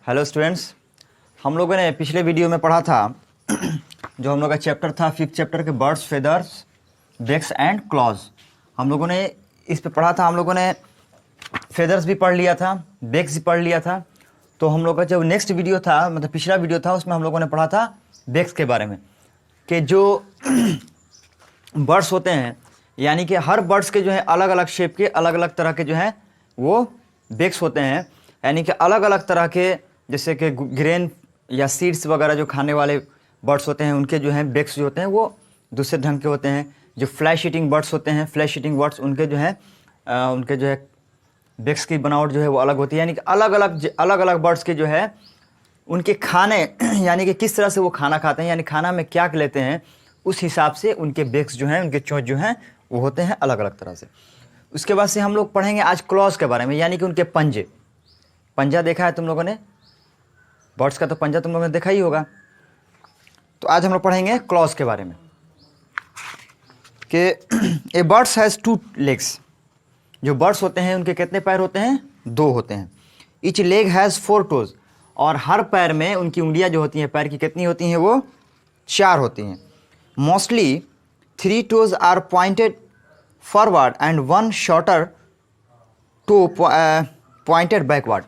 Hello students, हम लोगों ने पिछले वीडियो में पढ़ा था जो हम लोग का चैप्टर था 5th चैप्टर के birds, feathers, beaks and claws. हम लोगों ने इस पे पढ़ा था। हम लोगों ने फेदर्स भी पढ़ लिया था, बेक्स भी पढ़ लिया था। तो हम लोग का जो नेक्स्ट वीडियो था, मतलब पिछला वीडियो था, उसमें हम लोगों ने पढ़ा था बेक्स के बारे में, कि जो बर्ड्स होते हैं, यानी कि हर बर्ड्स के जो है अलग अलग शेप के, अलग अलग तरह के जो है वो बेक्स होते हैं। यानी कि अलग अलग तरह के, जैसे कि ग्रेन या सीड्स वगैरह जो खाने वाले बर्ड्स होते हैं, उनके जो हैं बेक्स जो होते हैं वो दूसरे ढंग के होते हैं। जो फ्लैश ईटिंग बर्ड्स होते हैं, फ्लैश ईटिंग बर्ड्स, उनके जो है बेक्स की बनावट जो है वो अलग होती है। यानी कि अलग अलग बर्ड्स के जो है उनके खाने यानी कि किस तरह से वो खाना खाते हैं, यानी खाना में क्या लेते हैं, उस हिसाब से उनके बेक्स जो हैं, उनके चोंच जो हैं वो होते हैं अलग अलग तरह से। उसके बाद से हम लोग पढ़ेंगे आज क्लॉज के बारे में, यानी कि उनके पंजे। पंजा देखा है तुम लोगों ने? बर्ड्स का तो पंजा तुम लोगों ने देखा ही होगा। तो आज हम लोग पढ़ेंगे क्लॉज के बारे में कि ए बर्ड्स हैज़ 2 legs। जो बर्ड्स होते हैं उनके कितने पैर होते हैं? 2 होते हैं। Each leg has 4 toes। और हर पैर में उनकी उंगलियां जो होती हैं पैर की कितनी होती हैं? वो 4 होती हैं। Mostly 3 toes are pointed forward and 1 shorter toe pointed backward.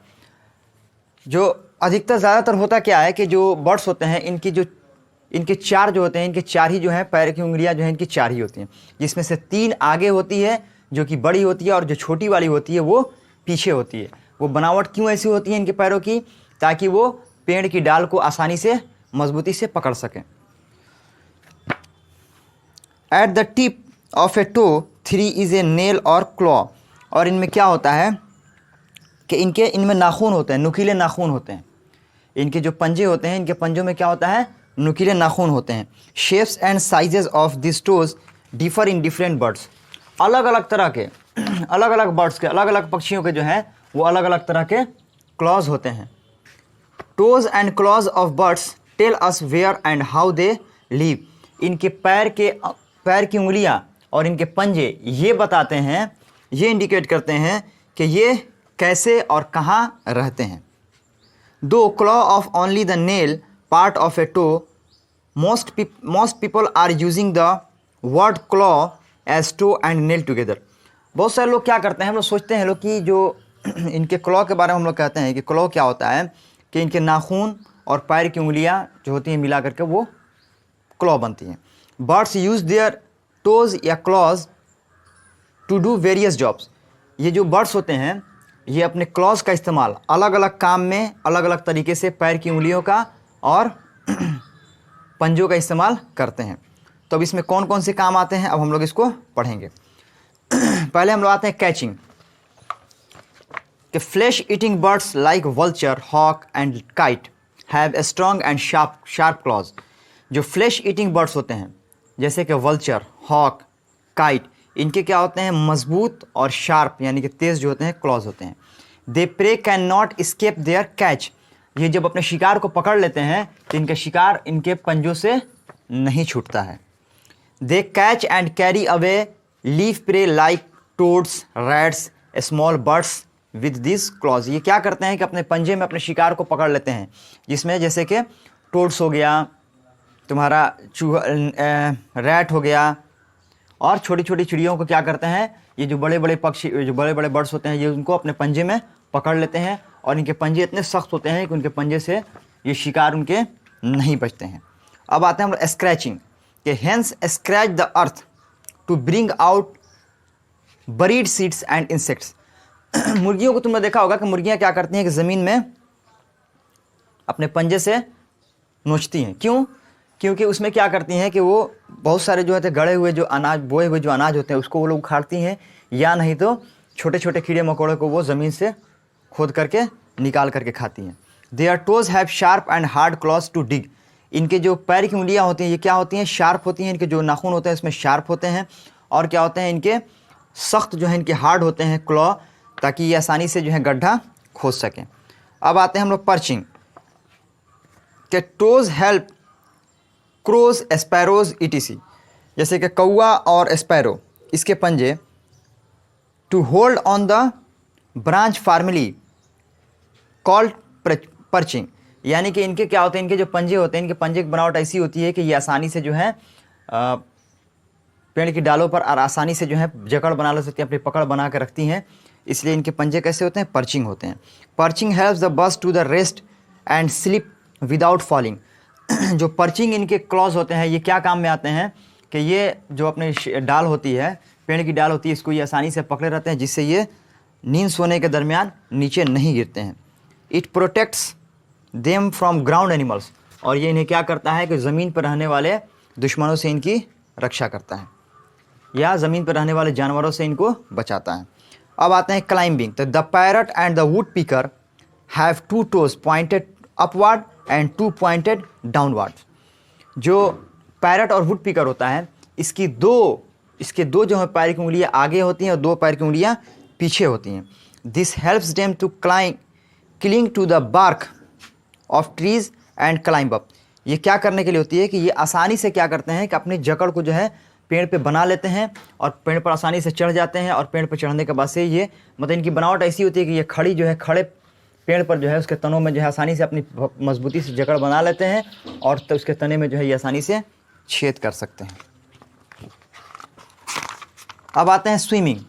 जो अधिकतर ज़्यादातर होता क्या है कि जो बर्ड्स होते हैं इनके 4 जो होते हैं, इनके 4 ही जो हैं पैर की उंगलियां जो हैं इनकी 4 ही होती हैं, जिसमें से 3 आगे होती है जो कि बड़ी होती है, और जो छोटी वाली होती है वो पीछे होती है। वो बनावट क्यों ऐसी होती है इनके पैरों की? ताकि वो पेड़ की डाल को आसानी से, मजबूती से पकड़ सकें। At the tip of a toe 3 is a nail or claw. और इनमें क्या होता है कि इनमें नाखून होते हैं, नुकीले नाखून होते हैं। इनके जो पंजे होते हैं, इनके पंजों में क्या होता है? नुकीले नाखून होते हैं। Shapes and sizes of this toes differ in different birds. अलग अलग तरह के अलग अलग बर्ड्स के, अलग अलग पक्षियों के जो हैं वो अलग अलग तरह के क्लॉज होते हैं। Toes and claws of birds tell us where and how they live. इनके पैर की उंगलियां और इनके पंजे ये बताते हैं, ये इंडिकेट करते हैं कि ये कैसे और कहाँ रहते हैं। दो claw of only the nail part of a toe, most people are using the word claw as toe and nail together. बहुत सारे लोग क्या करते हैं, हम लोग सोचते हैं लोग कि जो इनके क्लॉ के बारे में हम लोग कहते हैं कि क्लॉ क्या होता है कि इनके नाखून और पैर की उंगलियां जो होती हैं मिला करके वो क्लॉ बनती हैं। बर्ड्स यूज देयर टोज या claws to do various jobs. ये जो बर्ड्स होते हैं ये अपने क्लॉज का इस्तेमाल अलग अलग काम में, अलग अलग तरीके से पैर की उंगलियों का और पंजों का इस्तेमाल करते हैं। तो अब इसमें कौन कौन से काम आते हैं अब हम लोग इसको पढ़ेंगे। पहले हम लोग आते हैं कैचिंग कि flesh eating birds like vulture, hawk and kite have a strong and sharp claws. जो फ्लैश ईटिंग बर्ड्स होते हैं जैसे कि वल्चर, हॉक, काइट, इनके क्या होते हैं? मजबूत और शार्प यानी कि तेज़ जो होते हैं क्लॉज होते हैं। The prey cannot escape their catch. ये जब अपने शिकार को पकड़ लेते हैं तो इनके शिकार इनके पंजों से नहीं छूटता है। They catch and carry away live prey like toads, rats, small birds with this claws. ये क्या करते हैं कि अपने पंजे में अपने शिकार को पकड़ लेते हैं, जिसमें जैसे कि टोड्स हो गया, तुम्हारा चूहा, रैट हो गया, और छोटी छोटी चिड़ियों को क्या करते हैं, ये जो बड़े बड़े पक्षी, जो बड़े बड़े बर्ड्स होते हैं, ये उनको अपने पंजे में पकड़ लेते हैं। और इनके पंजे इतने सख्त होते हैं कि उनके पंजे से ये शिकार उनके नहीं बचते हैं। अब आते हैं हम लोग स्क्रैचिंग कि hens scratch the earth to bring out buried seeds and insects. मुर्गियों को तुमने देखा होगा कि मुर्गियाँ क्या करती हैं कि ज़मीन में अपने पंजे से नोचती हैं। क्यों? क्योंकि उसमें क्या करती हैं कि वो बहुत सारे जो होते हैं गड़े हुए जो अनाज, बोए हुए जो अनाज होते हैं उसको वो लोग उखाड़ती हैं, या नहीं तो छोटे छोटे कीड़े मकोड़े को वो ज़मीन से खोद करके निकाल करके खाती हैं। Their toes have sharp and hard claws to dig. इनके जो पैर की उंगलियां होती हैं ये क्या होती हैं? शार्प होती हैं। इनके जो नाखून होते हैं इसमें शार्प होते हैं, और क्या होते हैं? इनके सख्त जो है इनके हार्ड होते हैं क्लॉ, ताकि ये आसानी से जो है गड्ढा खोद सकें। अब आते हैं हम लोग पर्चिंग के toes help crows, sparrows, etc. जैसे कि कौवा और स्पैरो, इसके पंजे to hold on the branch firmly called perching, यानी कि इनके क्या होते हैं, इनके जो पंजे होते हैं, इनके पंजे की बनावट ऐसी होती है कि ये आसानी से जो है पेड़ की डालों पर और आसानी से जो है जकड़ बना ले सकती हैं, अपनी पकड़ बना के रखती हैं, इसलिए इनके पंजे कैसे होते हैं, पर्चिंग होते हैं। Perching helps the birds to the rest and sleep without falling. जो पर्चिंग इनके क्लॉज होते हैं, ये क्या काम में आते हैं कि ये जो अपनी डाल होती है, पेड़ की डाल होती है, इसको ये आसानी से पकड़े रहते हैं, जिससे ये नींद सोने के दरमियान नीचे नहीं गिरते हैं। It protects them from ground animals, और ये इन्हें क्या करता है कि ज़मीन पर रहने वाले दुश्मनों से इनकी रक्षा करता है, या ज़मीन पर रहने वाले जानवरों से इनको बचाता है। अब आते हैं क्लाइंबिंग। तो the parrot and the wood picker have 2 toes pointed upward and 2 pointed downward. जो पैरट और वुड पिकर होता है, इसके दो जो है पैर की उंगलियां आगे होती हैं और 2 पैर की उंगलियां पीछे होती हैं। This helps them to cling to the bark of trees and climb up. ये क्या करने के लिए होती है कि ये आसानी से क्या करते हैं कि अपनी जकड़ को जो है पेड़ पे बना लेते हैं और पेड़ पर आसानी से चढ़ जाते हैं, और पेड़ पर चढ़ने के बाद से ये मतलब इनकी बनावट ऐसी होती है कि ये खड़े पेड़ पर जो है उसके तनों में जो है आसानी से अपनी मजबूती से जकड़ बना लेते हैं, और तो उसके तने में जो है ये आसानी से छेद कर सकते हैं। अब आते हैं स्विमिंग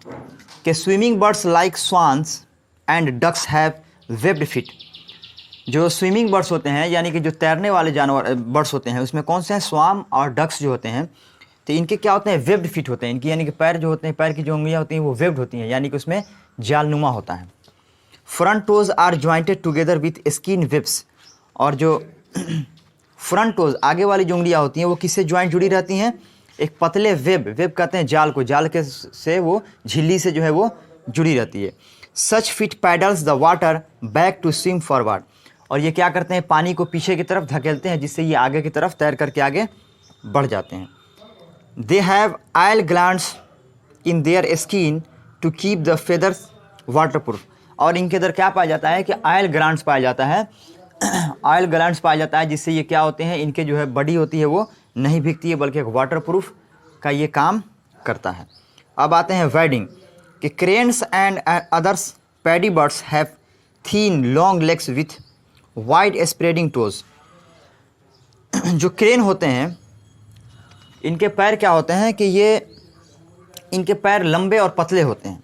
के। Swimming birds like swans and ducks have webbed feet. जो स्विमिंग बर्ड्स होते हैं, यानी कि जो तैरने वाले जानवर बर्ड्स होते हैं, उसमें कौन से हैं, स्वान और डक्स जो होते हैं, तो इनके क्या होते हैं, वेब्ड फीट होते हैं इनकी, यानी कि पैर जो होते हैं, पैर की जो उंगलियां होती हैं वो वेब्ड होती हैं, यानी कि उसमें जालनुमा होता है। Front toes are joined together with skin webs, और जो फ्रंट टोज आगे वाली जो उंगलियां होती हैं वो किससे ज्वाइंट जुड़ी रहती हैं, एक पतले वेब कहते हैं जाल को, जाल के से वो झिल्ली से जो है वो जुड़ी रहती है। Such feet paddles the water back to swim forward, और ये क्या करते हैं, पानी को पीछे की तरफ धकेलते हैं, जिससे ये आगे की तरफ तैर करके आगे बढ़ जाते हैं। They have oil glands in their skin to keep the feathers waterproof, और इनके अंदर क्या पाया जाता है कि आयल ग्लैंड्स पाया जाता है ऑयल ग्लैंड्स पाया जाता है, जिससे ये क्या होते हैं, इनके जो है बॉडी होती है वो नहीं भीगती है, बल्कि एक वाटरप्रूफ का ये काम करता है। अब आते हैं वेडिंग कि cranes and others paddy birds have thin long legs with wide spreading toes. जो क्रेन होते हैं, इनके पैर क्या होते हैं कि इनके पैर लंबे और पतले होते हैं।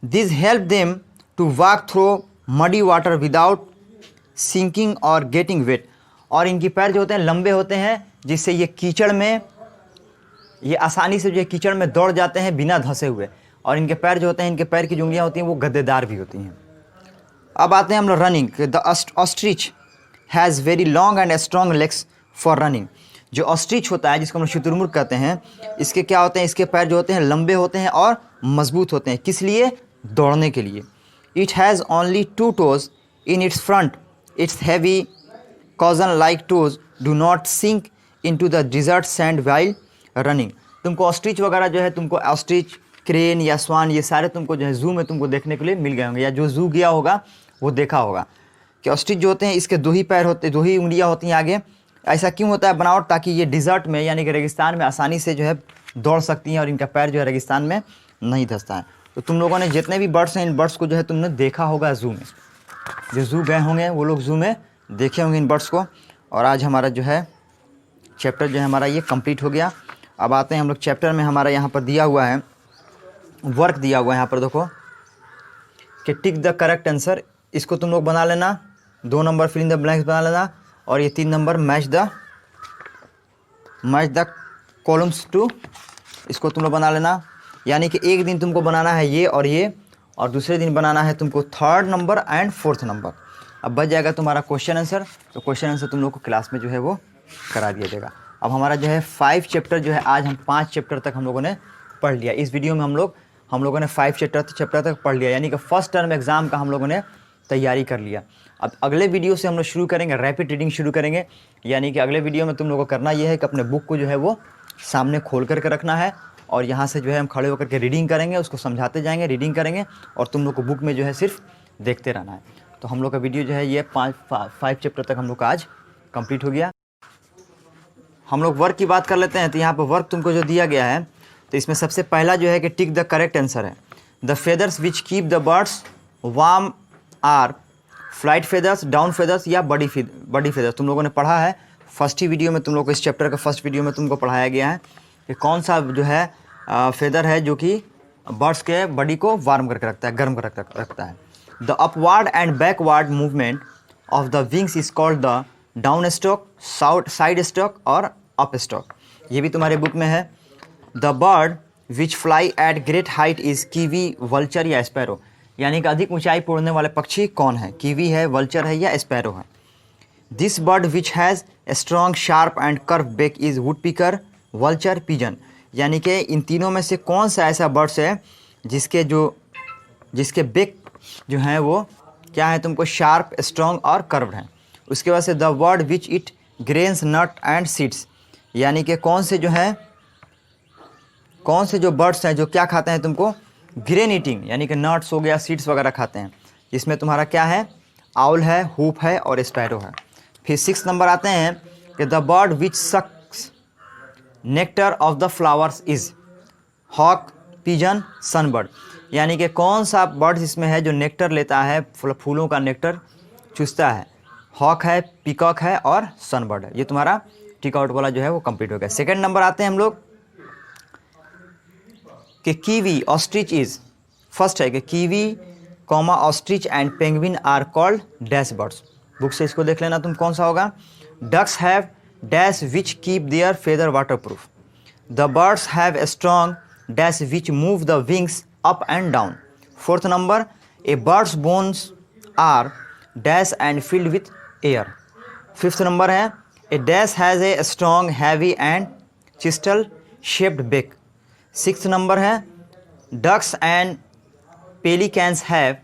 This help them to walk through muddy water without sinking और गेटिंग वेट, और इनकी पैर जो होते हैं लंबे होते हैं, जिससे ये कीचड़ में ये आसानी से जो है कीचड़ में दौड़ जाते हैं बिना धंसे हुए, और इनके पैर जो होते हैं, इनके पैर की जो उंगलियां होती हैं वो गद्देदार भी होती हैं। अब आते हैं हम लोग running. The ostrich has very long and strong legs for running. जो ऑस्ट्रिच होता है, जिसको हम लोग शुतुरमुर्ग कहते हैं, इसके क्या होते हैं, इसके पैर जो होते हैं लंबे होते हैं और मजबूत होते हैं। किस लिए, दौड़ने के लिए। It has only 2 toes in its front, its heavy cushion like toes do not sink into the desert sand while running. तुमको ऑस्ट्रिच वगैरह जो है, तुमको ऑस्ट्रिच, क्रेन या स्वान, ये सारे तुमको जो है जू में तुमको देखने के लिए मिल गए होंगे, या जो जू गया होगा वो देखा होगा कि ऑस्ट्रिच जो होते हैं इसके 2 ही पैर होते, 2 ही उंगलियां होती हैं आगे। ऐसा क्यों होता है बनावट, ताकि ये डिज़र्ट में यानी कि रेगिस्तान में आसानी से जो है दौड़ सकती हैं, और इनका पैर जो है रेगिस्तान में नहीं धंसता है। तो तुम लोगों ने जितने भी बर्ड्स हैं, इन बर्ड्स को जो है तुमने देखा होगा जू में, जो जू गए होंगे वो लोग जू में देखे होंगे इन बर्ड्स को। और आज हमारा जो है चैप्टर जो है हमारा ये कंप्लीट हो गया। अब आते हैं हम लोग चैप्टर में, हमारा यहाँ पर दिया हुआ है वर्क, दिया हुआ है यहाँ पर देखो कि टिक द करेक्ट आंसर। इसको तुम लोग बना लेना, 2 number fill in the blanks बना लेना, और ये 3 number match the columns too, इसको तुम लोग बना लेना। यानी कि एक दिन तुमको बनाना है ये, और दूसरे दिन बनाना है तुमको 3rd number and 4th number. अब बच जाएगा तुम्हारा क्वेश्चन आंसर, तो क्वेश्चन आंसर तुम लोग को क्लास में जो है वो करा दिया जाएगा। अब हमारा जो है 5 चैप्टर जो है, आज हम 5 चैप्टर तक हम लोगों ने पढ़ लिया। इस वीडियो में हम लोगों ने 5 चैप्टर तक पढ़ लिया, यानी कि फर्स्ट टर्म एग्ज़ाम का हम लोगों ने तैयारी कर लिया। अब अगले वीडियो से हम लोग शुरू करेंगे, रैपिड रीडिंग शुरू करेंगे। यानी कि अगले वीडियो में तुम लोगों को करना ये है कि अपने बुक को जो है वो सामने खोल करके रखना है, और यहाँ से जो है हम खड़े होकर के रीडिंग करेंगे, उसको समझाते जाएंगे, रीडिंग करेंगे, और तुम लोग को बुक में जो है सिर्फ देखते रहना है। तो हम लोग का वीडियो जो है ये 5 चैप्टर तक हम लोग का आज कंप्लीट हो गया। हम लोग वर्क की बात कर लेते हैं। तो यहाँ पर वर्क तुमको जो दिया गया है, तो इसमें सबसे पहला जो है कि टिक द करेक्ट आंसर है। The feathers which keep the birds warm are flight feathers, down feathers या बडी फेदर्स। तुम लोगों ने पढ़ा है फर्स्ट ही वीडियो में, तुम लोगों को इस चैप्टर का फर्स्ट वीडियो में तुमको पढ़ाया गया है कि कौन सा जो है फेदर है जो कि बर्ड्स के बॉडी को वार्म करके रखता है, गर्म कर रखता है। The upward and backward movement of the wings is called the down stroke, side stroke और अप स्टॉक। ये भी तुम्हारे बुक में है। The bird which fly at great height is kiwi, vulture या स्पैरो। यानी कि अधिक ऊंचाई पर उड़ने वाले पक्षी कौन है? कीवी है, वल्चर है या स्पैरो है। This bird which has a strong sharp and curve beak is woodpecker, vulture, pigeon. यानी कि इन तीनों में से कौन सा ऐसा बर्ड्स है जिसके बेक जो हैं वो क्या है तुमको शार्प, स्ट्रॉन्ग और कर्व्ड हैं। उसके बाद से the bird which eat grains, nut and seeds. यानी कि कौन से जो बर्ड्स हैं जो क्या खाते हैं तुमको ग्रेन ईटिंग, यानी कि नट्स हो गया, सीड्स वगैरह खाते हैं। इसमें तुम्हारा क्या है? आउल है, हुप है और स्पैरो है। फिर 6 नंबर आते हैं कि the bird which sucks nectar of the flowers is hawk, pigeon, sunbird. यानी कि कौन सा बर्ड इसमें है जो नेक्टर लेता है, फूलों का नेक्टर चूसता है? हॉक है, पीकॉक है और सनबर्ड है। ये तुम्हारा टिक आउट वाला जो है वो कंप्लीट हो गया। सेकंड नंबर आते हैं हम लोग कि कीवी, ऑस्ट्रिच इज। फर्स्ट है कि kiwi, ostrich and penguin are called dash birds. Book से इसको देख लेना तुम कौन सा होगा। Ducks have dash which keep their feather waterproof. The birds have a strong dash which move the wings up and down. Fourth number, a bird's bones are dash and filled with air. Fifth number है a dash has a strong, heavy and chisel shaped beak. Sixth number है ducks and pelicans have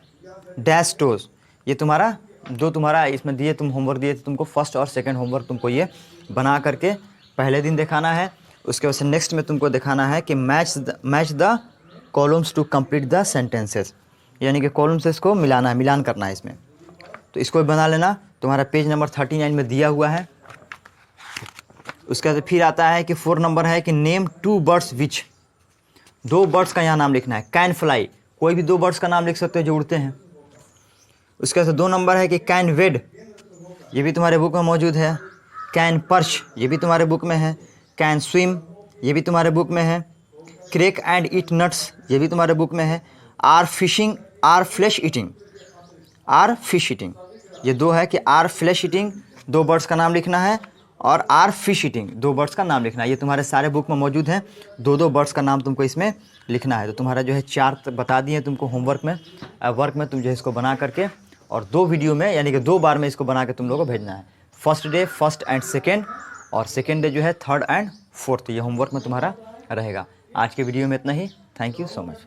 dash toes. ये तुम्हारा इसमें दिए तुम homework दिए थे तुमको, फर्स्ट और सेकंड होमवर्क तुमको ये बना करके पहले दिन दिखाना है। उसके बाद से नेक्स्ट में तुमको दिखाना है कि match the columns to complete the sentences. यानी कि कॉलम्स को मिलान करना है इसमें। तो इसको भी बना लेना, तुम्हारा पेज नंबर 39 में दिया हुआ है। उसके बाद फिर आता है कि 4 नंबर है कि नेम 2 बर्ड्स विच। 2 बर्ड्स का यहाँ नाम लिखना है। कैन फ्लाई, कोई भी 2 बर्ड्स का नाम लिख सकते हो जो उड़ते हैं। उसके बाद 2 नंबर है कि कैन वेड, ये भी तुम्हारे बुक में मौजूद है। कैन पर्च, ये भी तुम्हारे बुक में है। कैन स्विम, ये भी तुम्हारे बुक में है। क्रेक एंड ईट नट्स, ये भी तुम्हारे बुक में है। Or fishing, or flesh eating, or fish eating. ये 2 है कि आर फ्लैश ईटिंग 2 बर्ड्स का नाम लिखना है और आर फिश ईटिंग 2 बर्ड्स का नाम लिखना है। ये तुम्हारे सारे बुक में मौजूद हैं। 2 बर्ड्स का नाम तुमको इसमें लिखना है। तो तुम्हारा जो है 4 बता दिए तुमको होमवर्क में, वर्क में तुम जो है इसको बना करके और 2 वीडियो में यानी कि 2 बार में इसको बना के तुम लोगों को भेजना है। First day first and second, और सेकेंड डे जो है 3rd एंड 4th। ये होमवर्क में तुम्हारा रहेगा। आज के वीडियो में इतना ही। Thank you so much.